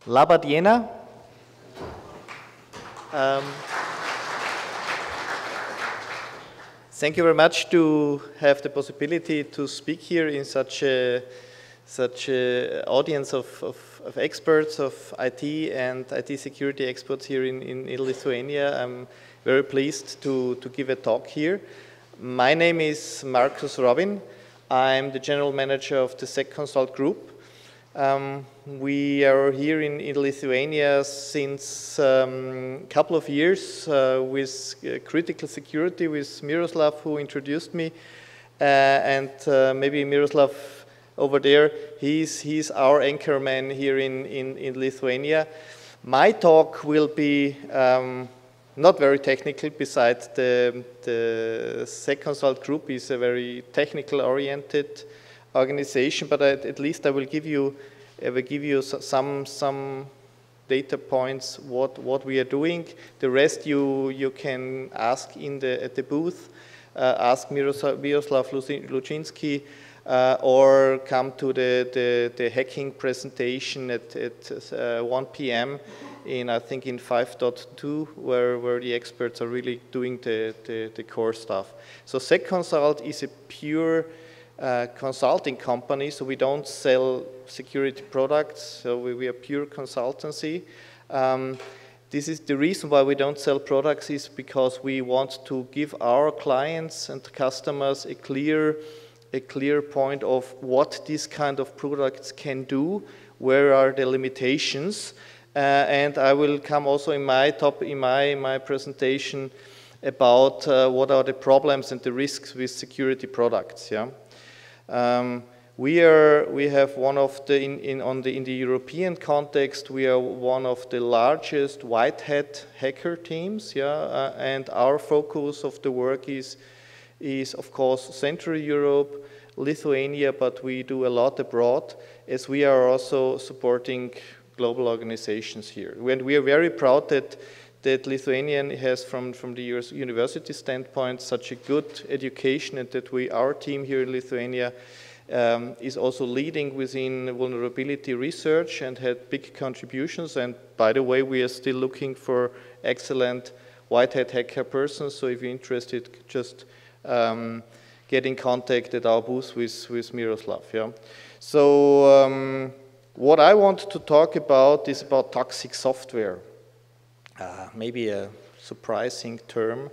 Labadiena. Thank you very much to have the possibility to speak here in such a audience of experts of IT and IT security experts here in Lithuania. I'm very pleased to give a talk here. My name is Markus Robin. I'm the general manager of the SecConsult Group. We are here in Lithuania since a couple of years with critical security with Miroslav, who introduced me, and maybe Miroslav over there, he's our anchorman here in Lithuania. My talk will be not very technical, besides the SecConsult Group is a very technical oriented organization, but at least I will give you some data points what we are doing. The rest you can ask at the booth, ask Miroslav Luczynski, or come to the hacking presentation at 1 p.m. I think in 5.2, where the experts are really doing the core stuff. So SecConsult is a pure consulting company, so we don't sell security products, so we are pure consultancy. This is the reason why we don't sell products, is because we want to give our clients and customers a clear point of what this kind of products can do, where are the limitations, and I will come also in my presentation about what are the problems and the risks with security products. Yeah. We have one of the in the European context, we are one of the largest white hat hacker teams. Yeah, and our focus of the work is of course Central Europe, Lithuania, but we do a lot abroad, as we are also supporting global organizations here. And we are very proud that Lithuania has, from the university standpoint, such a good education, and that our team here in Lithuania is also leading within vulnerability research and had big contributions. And by the way, we are still looking for excellent white hat hacker persons, so if you're interested, just get in contact at our booth with Miroslav. Yeah. So what I want to talk about is about toxic software. Maybe a surprising term.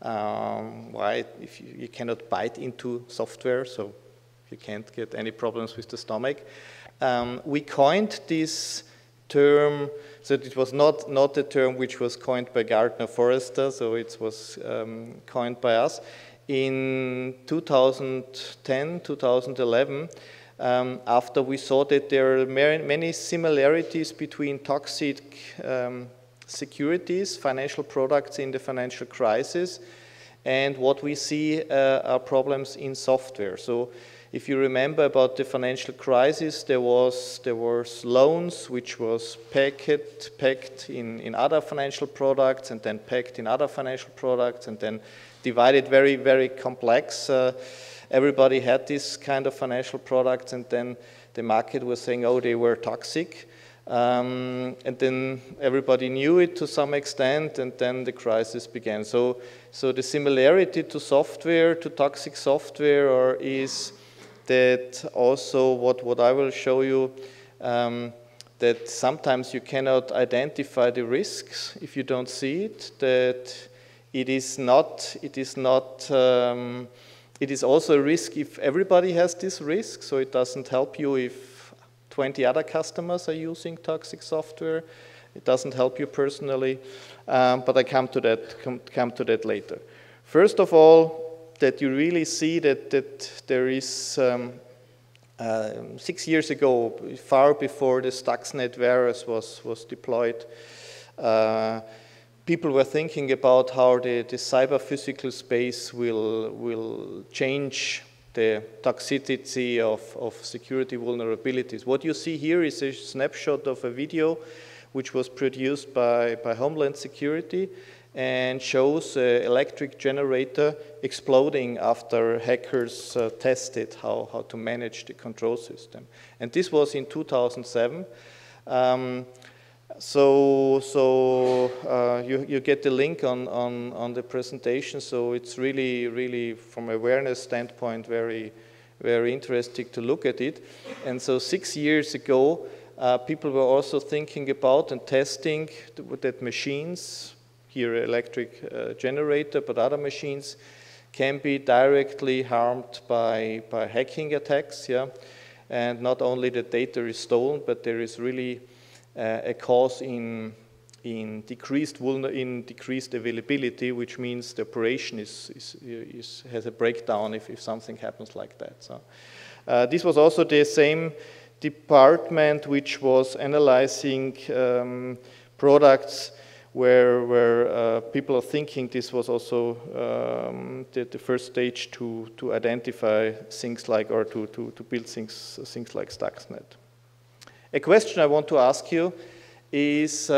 Why? If you cannot bite into software, so you can't get any problems with the stomach. We coined this term, so it was not a term which was coined by Gartner Forrester, so it was coined by us in 2010, 2011. After we saw that there are many similarities between toxic securities, financial products in the financial crisis, and what we see are problems in software. So if you remember about the financial crisis, there were loans which was packed in other financial products, and then packed in other financial products, and then divided, very, very complex. Everybody had this kind of financial products, and then the market was saying, oh, they were toxic. And then everybody knew it to some extent, and then the crisis began. So the similarity to software, to toxic software, is that also what I will show you, that sometimes you cannot identify the risks if you don't see it. That it is also a risk if everybody has this risk. So it doesn't help you if 20 other customers are using toxic software. It doesn't help you personally, but I come to that later. First of all, that you really see that there is 6 years ago, far before the Stuxnet virus was deployed, people were thinking about how the cyber physical space will change the toxicity of security vulnerabilities. What you see here is a snapshot of a video which was produced by Homeland Security and shows an electric generator exploding after hackers tested how to manage the control system. And this was in 2007. You get the link on the presentation. So it's really from awareness standpoint very interesting to look at it. And so 6 years ago, people were also thinking about and testing that machines, here electric generator, but other machines can be directly harmed by hacking attacks, yeah. And not only the data is stolen, but there is really a cause in decreased availability, which means the operation has a breakdown if something happens like that. So this was also the same department which was analyzing products where people are thinking this was also the first stage to identify things like, or to build things like Stuxnet. A question I want to ask you is,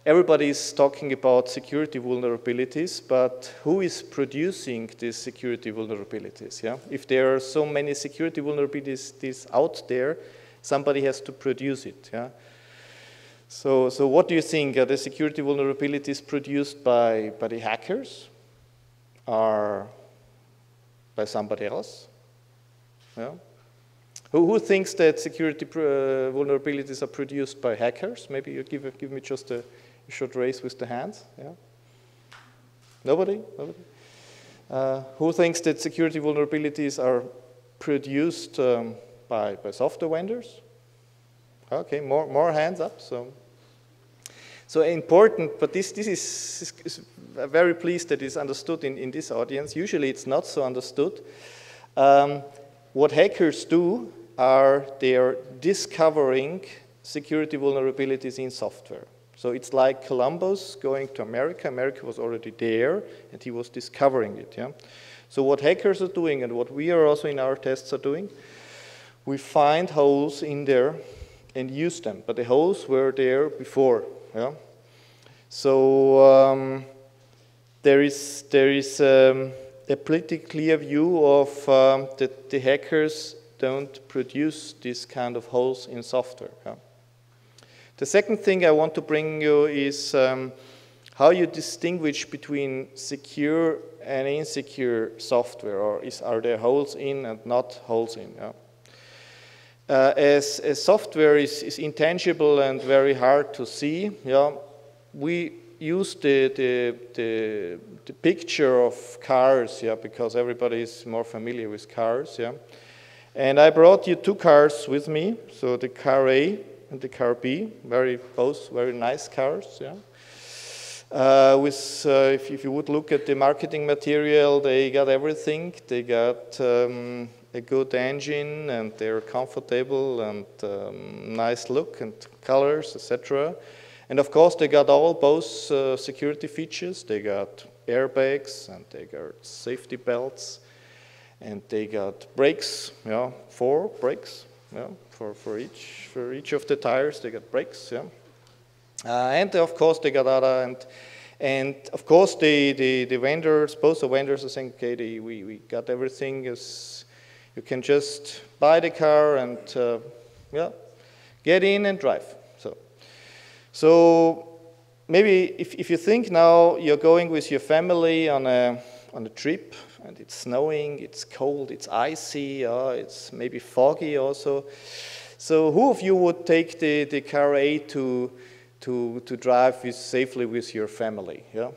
everybody is talking about security vulnerabilities, but who is producing these security vulnerabilities? Yeah? If there are so many security vulnerabilities out there, somebody has to produce it. Yeah? So what do you think? Are the security vulnerabilities produced by the hackers or by somebody else? Yeah? Who thinks that security vulnerabilities are produced by hackers? Maybe you give me just a short raise with the hands. Yeah? Nobody? Nobody? Who thinks that security vulnerabilities are produced by software vendors? Okay, more hands up. So important, but this is very pleased that it's understood in this audience. Usually it's not so understood. What hackers do are they are discovering security vulnerabilities in software. So it's like Columbus going to America. America was already there, and he was discovering it. Yeah? So what hackers are doing, and what we are also in our tests are doing, we find holes in there and use them. But the holes were there before. Yeah? So there is a pretty clear view of that the hackers don't produce this kind of holes in software. Yeah? The second thing I want to bring you is how you distinguish between secure and insecure software, or are there holes in and not holes in? Yeah? As software is intangible and very hard to see, yeah, we use the picture of cars, yeah, because everybody is more familiar with cars, yeah. And I brought you two cars with me, so the car A and the car B, both very nice cars, yeah. If you would look at the marketing material, they got everything. They got a good engine, and they're comfortable and nice look and colors, etc. And of course, they got both security features. They got airbags, and they got safety belts, and they got brakes. Yeah, 4 brakes. Yeah, for each of the tires, they got brakes. Yeah, and of course, they got other and of course, the vendors, both the vendors are saying, okay, we got everything. You can just buy the car and yeah, get in and drive. So maybe if you think now you're going with your family on a trip, and it's snowing, it's cold, it's icy, it's maybe foggy also. So who of you would take the car A to drive safely with your family? Yeah?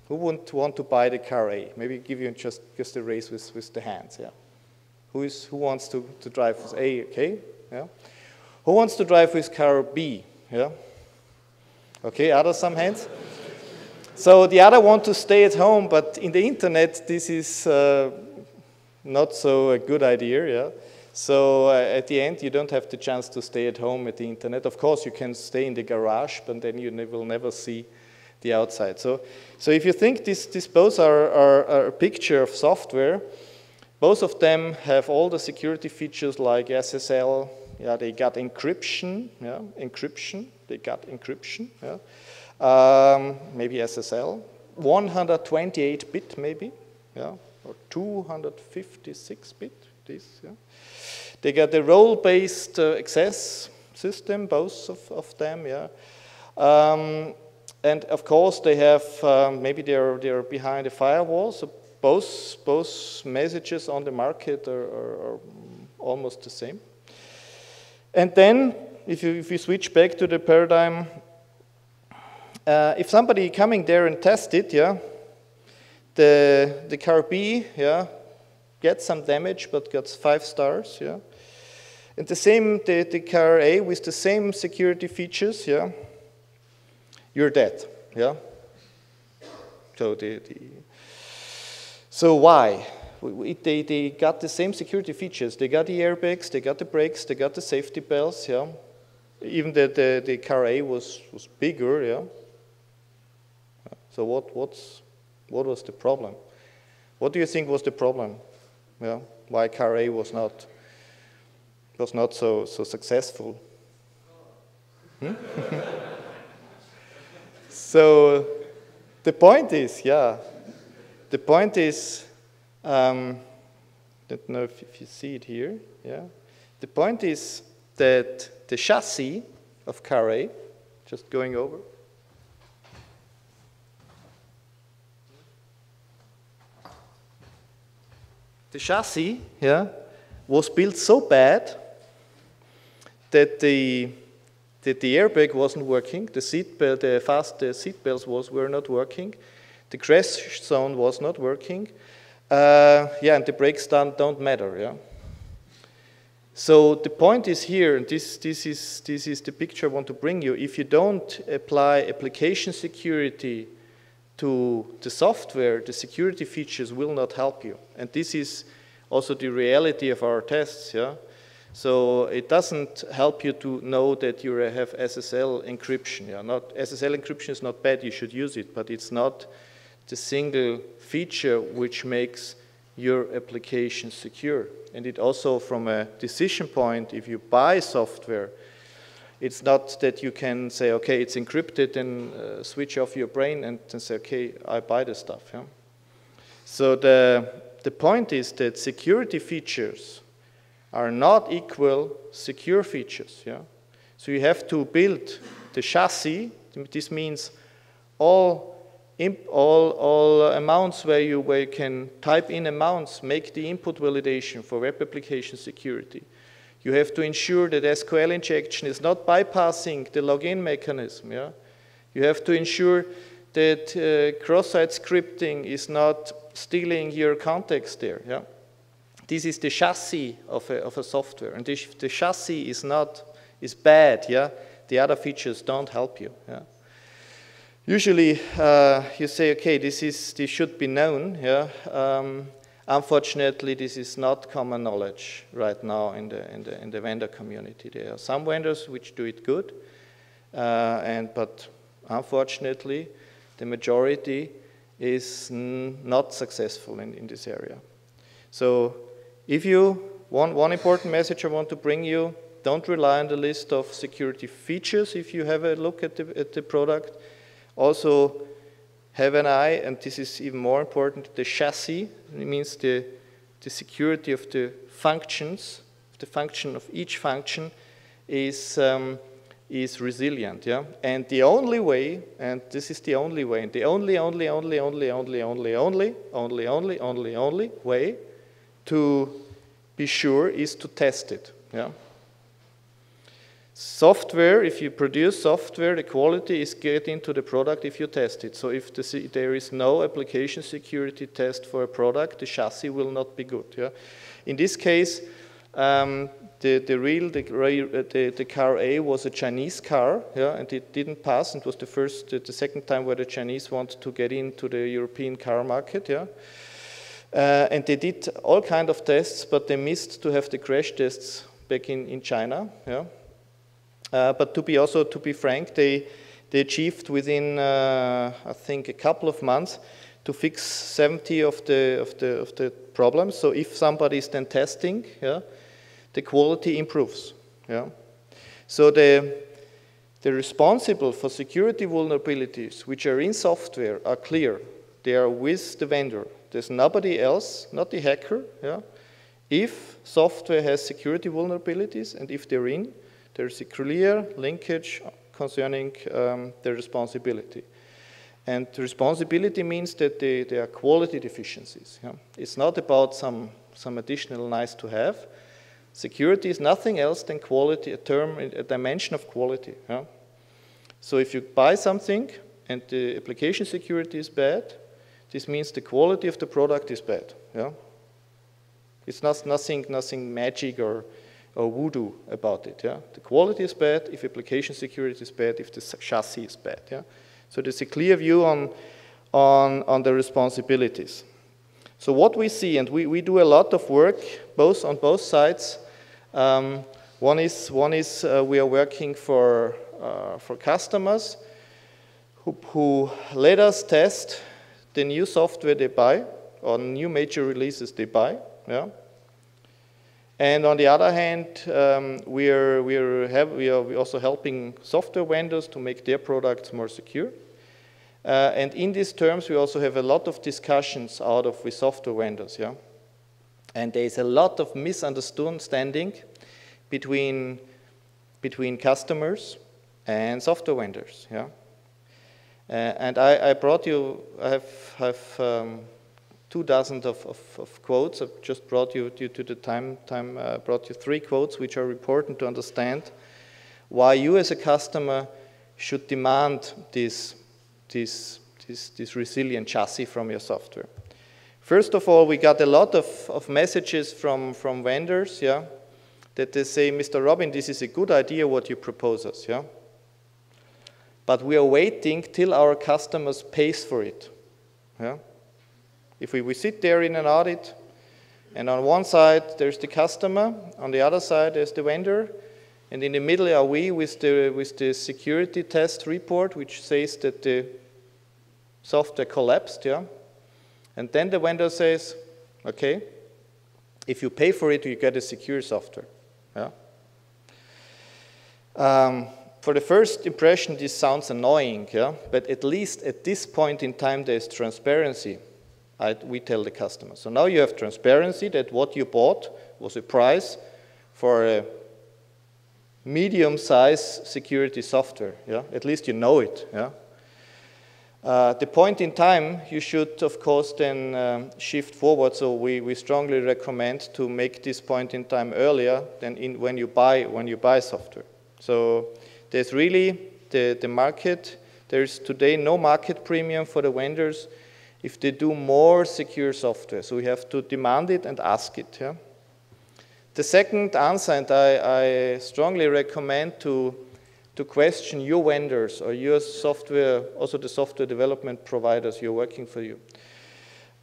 Who wouldn't want to buy the car A? Maybe give you just a raise with the hands. Yeah. Who wants to drive with A? Okay. Yeah. Who wants to drive with car B? Yeah. Okay. Some hands. So the other want to stay at home, but in the internet this is not so a good idea. Yeah. So at the end, you don't have the chance to stay at home at the internet. Of course, you can stay in the garage, but then you will never see the outside. So if you think this both are a picture of software, both of them have all the security features like SSL. Yeah, they got encryption. Yeah, encryption. They got encryption. Yeah, maybe SSL. 128-bit maybe. Yeah, or 256-bit. This. Yeah. They got the role-based access, system, both of them, yeah. And of course they have, maybe they're behind a firewall, so both messages on the market are almost the same. And then, if you switch back to the paradigm, if somebody coming there and test it, yeah, the car B, yeah, gets some damage but gets 5 stars, yeah. And the same, the car A with the same security features, yeah, you're dead, yeah. So why? They got the same security features. They got the airbags, they got the brakes, they got the safety belts, yeah. Even the car A was bigger, yeah. So what was the problem? What do you think was the problem? Yeah, why car A was not so successful? Hmm? So the point is, yeah, the point is, I don't know if you see it here, yeah. The point is that the chassis of car A, just going over, the chassis, yeah, was built so bad that the airbag wasn't working, the seat belts were not working, the crash zone was not working, yeah, and the brakes don't matter, yeah. So the point is here, and this is the picture I want to bring you. If you don't apply application security to the software, the security features will not help you. And this is also the reality of our tests, yeah. So it doesn't help you to know that you have SSL encryption. Yeah? SSL encryption is not bad, you should use it, but it's not the single feature which makes your application secure. And it also, from a decision point, if you buy software, it's not that you can say, okay, it's encrypted, and switch off your brain and then say, okay, I buy the stuff. Yeah? So the point is that security features are not equal secure features. Yeah? So you have to build the chassis. This means all amounts where you can type in amounts, make the input validation for web application security. You have to ensure that SQL injection is not bypassing the login mechanism. Yeah? You have to ensure that cross-site scripting is not stealing your context there. Yeah? This is the chassis of a software, and if the chassis is bad, yeah, the other features don't help you. Yeah? Usually, you say, okay, this should be known. Yeah. Unfortunately, this is not common knowledge right now in the vendor community. There are some vendors which do it good, but unfortunately, the majority is not successful in this area. So, if you want one important message I want to bring you, don't rely on the list of security features if you have a look at the product. Also, have an eye, and this is even more important, the chassis. It means the security of the functions, the function of each function is resilient. Yeah? And the only way, and this is the only way, and the only way to be sure is to test it. Yeah? Software, if you produce software, the quality is get into the product if you test it. So if there is no application security test for a product, the chassis will not be good. Yeah? In this case, the car A was a Chinese car, yeah, and it didn't pass. It was the second time where the Chinese wanted to get into the European car market. Yeah? And they did all kinds of tests, but they missed to have the crash tests back in China. Yeah? But to be frank, they achieved within I think a couple of months to fix 70 of the problems. So if somebody is then testing, yeah, the quality improves. Yeah. So the responsible for security vulnerabilities which are in software are clear. They are with the vendor. There's nobody else, not the hacker. Yeah. If software has security vulnerabilities and if they're in, There's a clear linkage concerning the responsibility. And the responsibility means that there are quality deficiencies. Yeah? It's not about some additional nice to have. Security is nothing else than quality, a dimension of quality. Yeah? So if you buy something and the application security is bad, this means the quality of the product is bad. Yeah? It's nothing magic or voodoo about it. Yeah? The quality is bad if application security is bad, if the chassis is bad. Yeah? So there's a clear view on the responsibilities. So what we see, and we do a lot of work on both sides. One is we are working for customers who let us test the new software they buy or new major releases they buy. Yeah. And on the other hand, we are also helping software vendors to make their products more secure. And in these terms, we also have a lot of discussions with software vendors. Yeah? And there is a lot of misunderstanding between customers and software vendors. Yeah? And I have 24 of quotes. I've just brought you due to the time brought you 3 quotes which are important to understand why you as a customer should demand this resilient chassis from your software. First of all, we got a lot of messages from vendors, yeah, that they say, Mr. Robin, this is a good idea what you propose us, yeah, but we are waiting till our customers pays for it. Yeah? If we sit there in an audit, and on one side there's the customer, on the other side there's the vendor, and in the middle are we with the security test report, which says that the software collapsed, yeah, and then the vendor says, okay, if you pay for it, you get a secure software. Yeah. For the first impression, this sounds annoying, yeah, but at least at this point in time, there's transparency. We tell the customer. So now you have transparency that what you bought was a price for a medium-sized security software. Yeah, at least you know it. Yeah. The point in time, you should, of course, then shift forward. So we strongly recommend to make this point in time earlier than when you buy software. So there's really the market. There's today no market premium for the vendors if they do more secure software. So we have to demand it and ask it. Yeah? The second answer, and I strongly recommend to question your vendors or your software, also the software development providers who are working for you.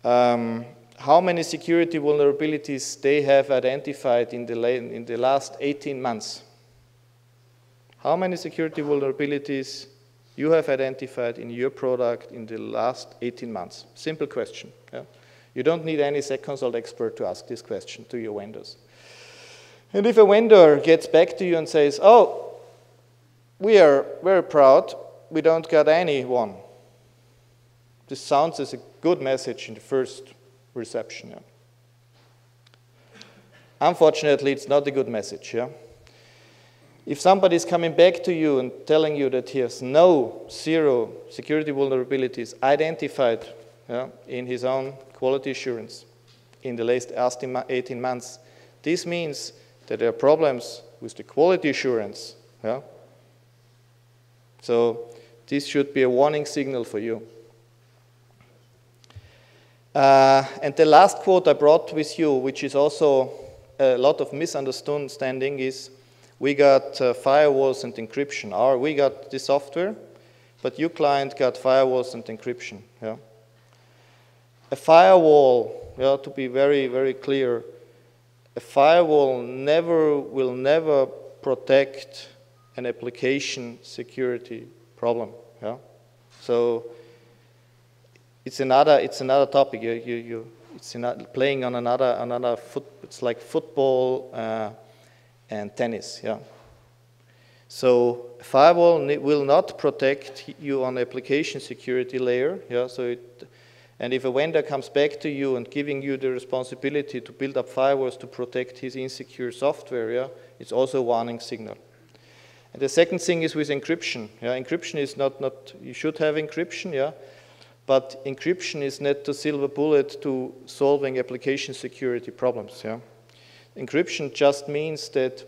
How many security vulnerabilities they have identified in the last 18 months? How many security vulnerabilities you have identified in your product in the last 18 months? Simple question. Yeah? You don't need any consult expert to ask this question to your vendors. And if a vendor gets back to you and says, oh, we are very proud, we don't got any one. This sounds as a good message in the first reception. Yeah? Unfortunately, it's not a good message. Yeah? If somebody is coming back to you and telling you that he has zero security vulnerabilities identified, yeah, in his own quality assurance in the last 18 months, this means that there are problems with the quality assurance. Yeah? So this should be a warning signal for you. And the last quote I brought with you, which is also a lot of misunderstanding, is we got firewalls and encryption. We got the software, but your client got firewalls and encryption. Yeah? A firewall, yeah, to be very, very clear, a firewall will never protect an application security problem. Yeah? So it's another topic. It's playing on another it's like football and tennis. Yeah. So a firewall will not protect you on the application security layer. Yeah. And if a vendor comes back to you and giving you the responsibility to build up firewalls to protect his insecure software, yeah, it's also a warning signal. And the second thing is with encryption. Yeah, encryption is not you should have encryption, yeah, but encryption is not the silver bullet to solving application security problems. Yeah, encryption just means that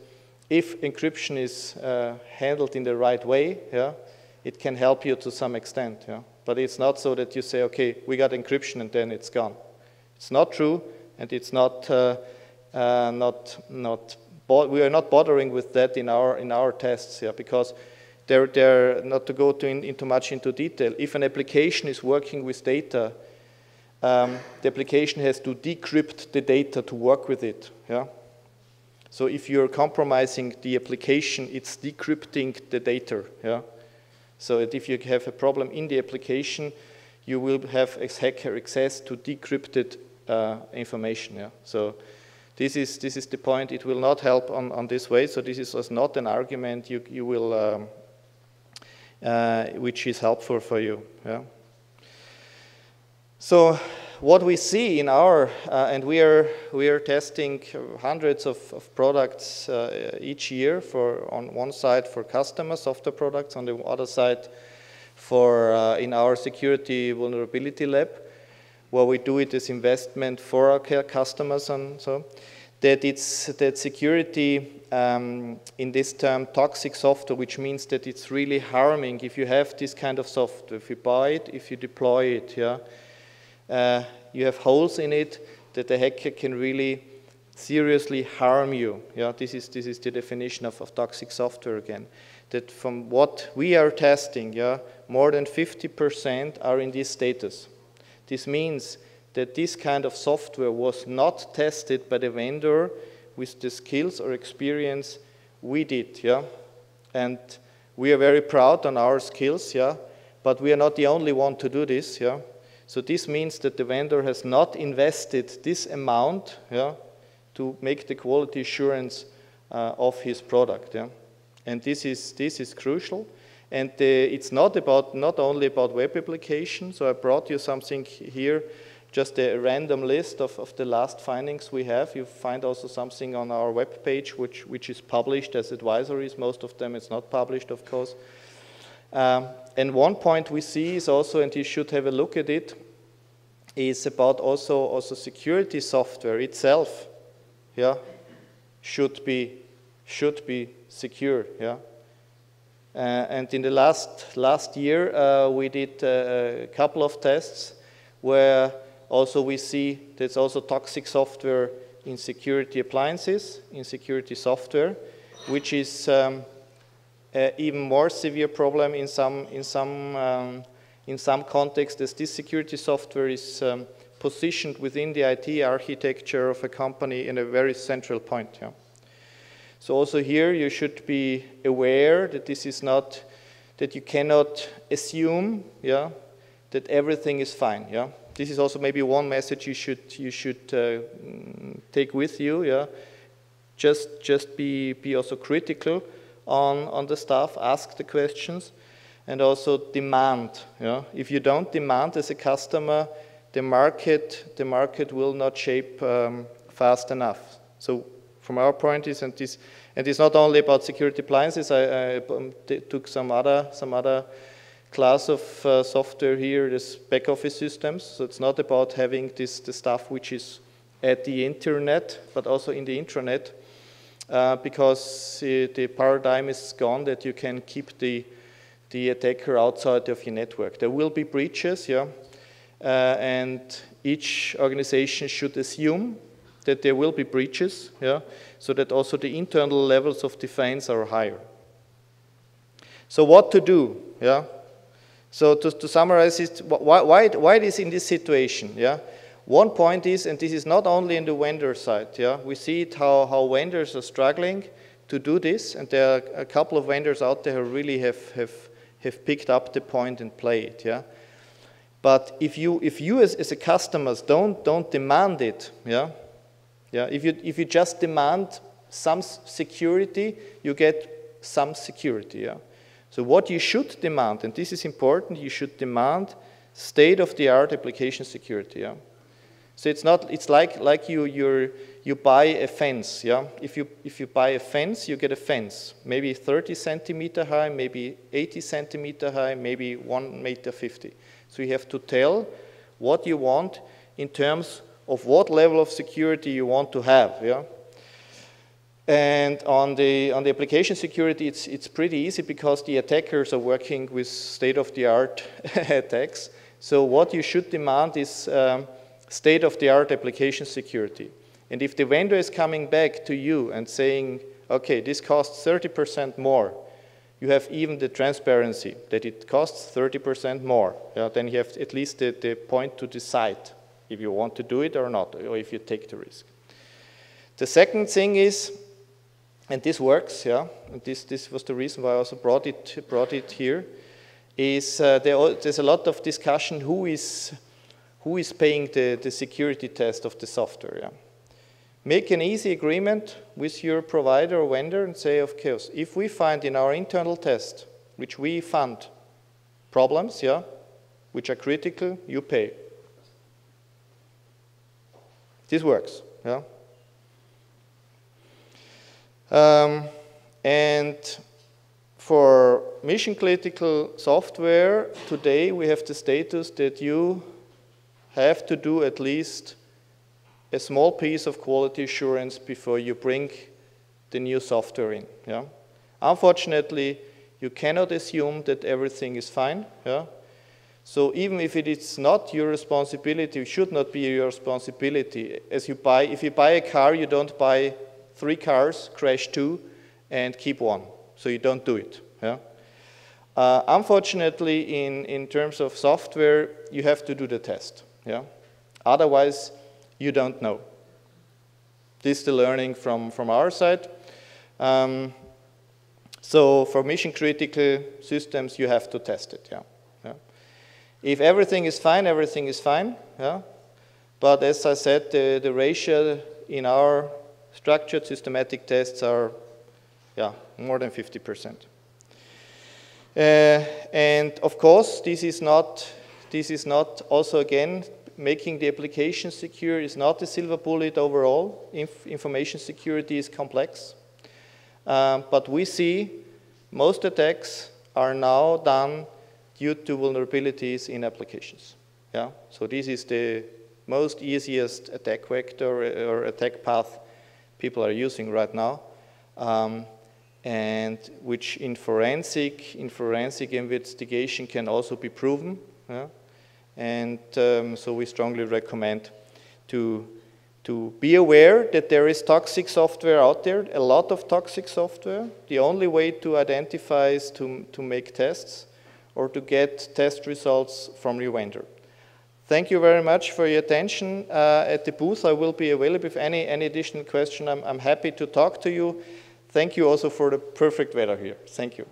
if encryption is handled in the right way, yeah, it can help you to some extent. Yeah, but it's not so that you say, okay, we got encryption and then it's gone. It's not true, and it's not we are not bothering with that in our tests, yeah, because they're not to go into much into detail. If an application is working with data, the application has to decrypt the data to work with it. Yeah. So if you're compromising the application, it's decrypting the data. Yeah. So that if you have a problem in the application, you will have hacker access to decrypted information. Yeah. So this is the point. It will not help on this way. So this is not an argument you will which is helpful for you. Yeah. So what we see in our and we are testing hundreds of products each year on one side for customer software products, on the other side for in our security vulnerability lab, where we do it as investment for our customers, and so that security in this term toxic software, which means that it's really harming if you have this kind of software, if you buy it, if you deploy it, yeah, you have holes in it that the hacker can really seriously harm you. Yeah, this is the definition of toxic software again. That from what we are testing, yeah, more than 50% are in this status. This means that this kind of software was not tested by the vendor with the skills or experience we did, yeah. And we are very proud on our skills, yeah, but we are not the only one to do this, yeah. So this means that the vendor has not invested this amount, yeah, to make the quality assurance of his product, yeah. And this is crucial. And it's not only about web applications. So I brought you something here, just a random list of the last findings we have. You find also something on our web page, which is published as advisories. Most of them it's not published, of course. And one point we see is also, and you should have a look at it, is about also security software itself, yeah, should be secure, yeah. And in the last year, we did a couple of tests where also we see there's also toxic software in security appliances, in security software, which is an even more severe problem in some contexts, as this security software is positioned within the IT architecture of a company in a very central point. Yeah. So also here you should be aware that this is not, that you cannot assume, yeah, that everything is fine. Yeah. This is also maybe one message you should take with you. Yeah. Just be also critical on the stuff, ask the questions, and also demand. Yeah. If you don't demand as a customer, the market will not shape fast enough. So from our point is, and it's not only about security appliances. I took some other class of software here, this back office systems. So it's not about having the stuff which is at the internet, but also in the intranet, because the paradigm is gone that you can keep the attacker outside of your network. There will be breaches, yeah, and each organization should assume that there will be breaches, yeah, so that also the internal levels of defense are higher. So what to do, yeah? So to summarize it, why it is in this situation, yeah? One point is, and this is not only in the vendor side, yeah, we see it how vendors are struggling to do this, and there are a couple of vendors out there who really have picked up the point and play it, yeah. But if you as a customers don't demand it, yeah. Yeah, if you just demand some security, you get some security. Yeah. So what you should demand, and this is important, you should demand state-of-the-art application security. Yeah. So it's like you're you buy a fence, yeah? If you buy a fence, you get a fence, maybe 30 centimeter high, maybe 80 centimeter high, maybe 1 meter 50. So you have to tell what you want in terms of what level of security you want to have, yeah? And on the application security, it's pretty easy because the attackers are working with state-of-the-art attacks. So what you should demand is state-of-the-art application security. And if the vendor is coming back to you and saying, okay, this costs 30% more, you have even the transparency that it costs 30% more. Yeah, then you have at least the point to decide if you want to do it or not, or if you take the risk. The second thing is, and this works, yeah, and this was the reason why I also brought it here, is there's a lot of discussion who is paying the security test of the software. Yeah. Make an easy agreement with your provider or vendor and say, okay, if we find in our internal test, which we fund problems, yeah, which are critical, you pay. This works, yeah. And for mission critical software, today we have the status that you have to do at least a small piece of quality assurance before you bring the new software in. Yeah? Unfortunately, you cannot assume that everything is fine. Yeah? So even if it is not your responsibility, it should not be your responsibility. If you buy a car, you don't buy 3 cars, crash 2, and keep 1. So you don't do it. Yeah? Unfortunately, in terms of software, you have to do the test. Yeah? Otherwise, you don't know. This is the learning from our side. So for mission critical systems, you have to test it. Yeah? Yeah? If everything is fine, everything is fine. Yeah? But as I said, the ratio in our structured systematic tests are more than 50%. And of course, this is not also, again, making the application secure is not a silver bullet overall. Information security is complex. But we see most attacks are now done due to vulnerabilities in applications. Yeah? So this is the most easiest attack vector or attack path people are using right now. And which in forensic investigation can also be proven. Yeah? And so we strongly recommend to be aware that there is toxic software out there, a lot of toxic software. The only way to identify is to make tests or to get test results from your vendor. Thank you very much for your attention. At the booth, I will be available. If any additional question, I'm happy to talk to you. Thank you also for the perfect weather here. Thank you.